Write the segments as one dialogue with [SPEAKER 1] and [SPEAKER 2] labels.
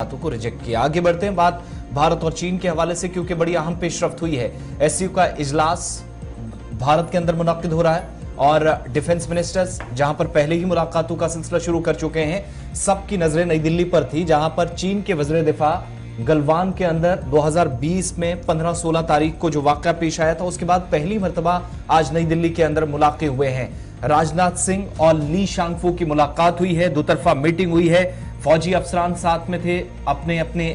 [SPEAKER 1] बातों को रिजेक्ट किया। आगे बढ़ते हैं बात भारत और चीन के हवाले से, क्योंकि बड़ी अहम पेशरफ्त हुई है। एससीओ का इजलास भारत के अंदर मुनक्किद हो रहा है और डिफेंस मिनिस्टर्स जहां पर पहले ही मुलाकातों का सिलसिला शुरू कर चुके हैं, सबकी नजरें नई दिल्ली पर थी, जहां पर चीन के वज़ीर दिफा गलवान के अंदर 2020 में 15-16 तारीख को जो वाकया पेश आया था, उसके बाद पहली मर्तबा आज नई दिल्ली के अंदर मुलाकातें हुए हैं। राजनाथ सिंह और ली शांगफू की मुलाकात हुई है, दो तरफा मीटिंग हुई है, फौजी अफसरान साथ में थे, अपने अपने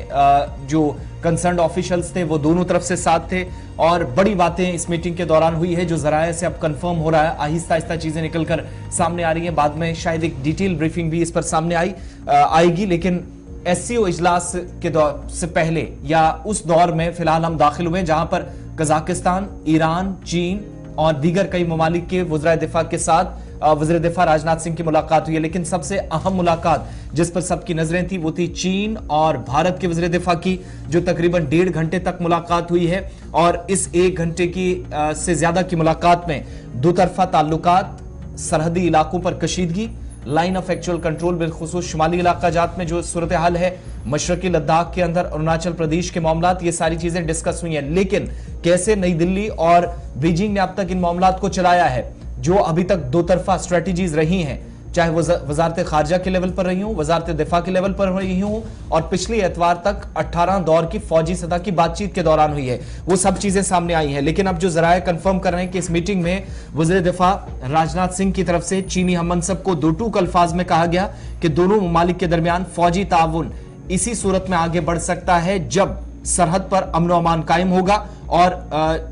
[SPEAKER 1] जो कंसर्न ऑफिशियल्स थे वो दोनों तरफ से साथ थे और बड़ी बातें इस मीटिंग के दौरान हुई है जो जराये से अब कंफर्म हो रहा है। आहिस्ता आहिस्ता चीजें निकलकर सामने आ रही हैं, बाद में शायद एक डिटेल ब्रीफिंग भी इस पर सामने आएगी, लेकिन एससीओ इजलास के दौर से पहले या उस दौर में फिलहाल हम दाखिल हुए जहां पर कजाकिस्तान, ईरान, चीन और दीगर कई ममालिक के वज़ीर दिफा के साथ वज़ीर दिफा राजनाथ सिंह की मुलाकात हुई है। लेकिन सबसे अहम मुलाकात जिस पर सबकी नजरें थी वो थी चीन और भारत के वज़ीर दिफा की, जो तकरीबन 1.5 घंटे तक मुलाकात हुई है। और इस 1 घंटे की से ज्यादा की मुलाकात में दो तरफा ताल्लुकात, सरहदी इलाकों पर कशीदगी, लाइन ऑफ एक्चुअल कंट्रोल, बिलखुसूस शुमाली इलाका जात में जो सूरत हाल है, मशरकी लद्दाख के अंदर अरुणाचल प्रदेश के मामलात, ये सारी चीजें डिस्कस हुई हैं। लेकिन कैसे नई दिल्ली और बीजिंग ने अब तक इन मामलात को चलाया है, जो अभी तक दो तरफा स्ट्रेटेजीज रही हैं, चाहे वजारत खारजा के लेवल पर रही हूं, वजारत दिफा के लेवल पर रही हूं, और पिछले एतवार तक 18 दौर की फौजी सतह की बातचीत के दौरान हुई है, वो सब चीजें सामने आई हैं। लेकिन अब जो जराये कंफर्म कर रहे हैं कि इस मीटिंग में वज़ीर दिफा राजनाथ सिंह की तरफ से चीनी हम मनसब को दो टूक अल्फाज में कहा गया कि दोनों ममालिक के दरमियान फौजी ताउन इसी सूरत में आगे बढ़ सकता है जब सरहद पर अमन व अमान कायम होगा और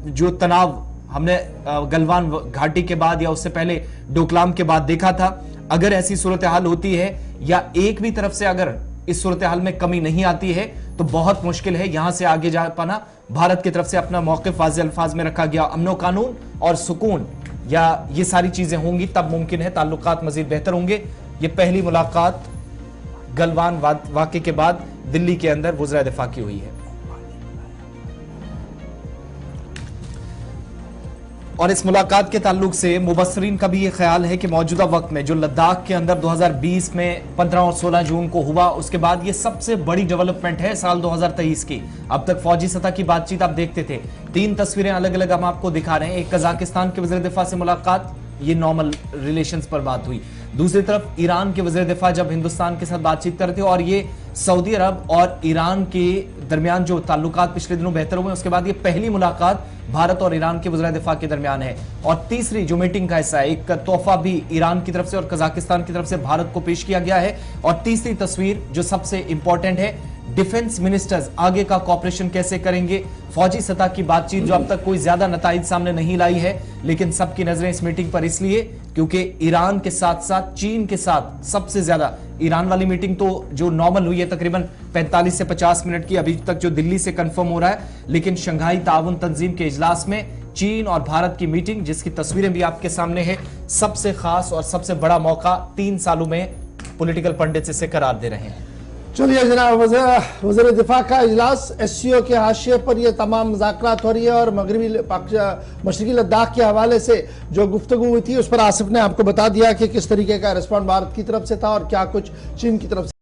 [SPEAKER 1] जो तनाव हमने गलवान घाटी के बाद या उससे पहले डोकलाम के बाद देखा था, अगर ऐसी सूरत हाल होती है या एक भी तरफ से अगर इस सूरत हाल में कमी नहीं आती है तो बहुत मुश्किल है यहां से आगे जा पाना। भारत की तरफ से अपना मौक़िफ़ वाज़ेह अल्फाज में रखा गया, अमन कानून और सुकून या ये सारी चीजें होंगी तब मुमकिन है ताल्लुकात मजीद बेहतर होंगे। ये पहली मुलाकात गलवान वाक़े के बाद दिल्ली के अंदर वज़ीर दिफा की हुई है। और इस मुलाकात के ताल्लुक से मुबस्सरीन का भी ये ख्याल है कि मौजूदा वक्त में जो लद्दाख के अंदर 2020 में 15 और 16 जून को हुआ, उसके बाद ये सबसे बड़ी डेवलपमेंट है साल 2023 की। अब तक फौजी सतह की बातचीत आप देखते थे, 3 तस्वीरें अलग अलग हम आपको दिखा रहे हैं। एक कजाकिस्तान के वज़ीर दिफा से मुलाकात, ये नॉर्मल रिलेशंस पर बात हुई। दूसरी तरफ ईरान के वज़ीर दिफा जब हिंदुस्तान के साथ बातचीत करते, और ये सऊदी अरब और ईरान के दरमियान जो ताल्लुकात पिछले दिनों बेहतर हुए, उसके बाद ये पहली मुलाकात भारत और ईरान के वज़ीर दिफा के दरमियान है। और तीसरी जो मीटिंग का हिस्सा है, एक तोहफा भी ईरान की तरफ से और कजाकिस्तान की तरफ से भारत को पेश किया गया है। और तीसरी तस्वीर जो सबसे इंपॉर्टेंट है, डिफेंस मिनिस्टर्स आगे का कॉपरेशन कैसे करेंगे, फौजी सतह की बातचीत जो अब तक कोई ज्यादा नताइज सामने नहीं लाई है, लेकिन सबकी नजरें इस मीटिंग पर इसलिए क्योंकि ईरान के साथ साथ चीन के साथ सबसे ज्यादा, ईरान वाली मीटिंग तो जो नॉर्मल हुई है तकरीबन 45 से 50 मिनट की अभी तक जो दिल्ली से कंफर्म हो रहा है, लेकिन शंघाई ताउन तंजीम के इजलास में चीन और भारत की मीटिंग, जिसकी तस्वीरें भी आपके सामने है, सबसे खास और सबसे बड़ा मौका 3 सालों में पॉलिटिकल पंडित इसे करार दे रहे हैं।
[SPEAKER 2] चलिए जनाब, वज़ीर दिफा का इजलास, एससीओ के हाशिए पर यह तमाम मुज़ाकरात हो रही है और मशरकी लद्दाख के हवाले से जो गुफ्तगू हुई थी उस पर आसिफ ने आपको बता दिया कि किस तरीके का रिस्पॉन्ड भारत की तरफ से था और क्या कुछ चीन की तरफ से।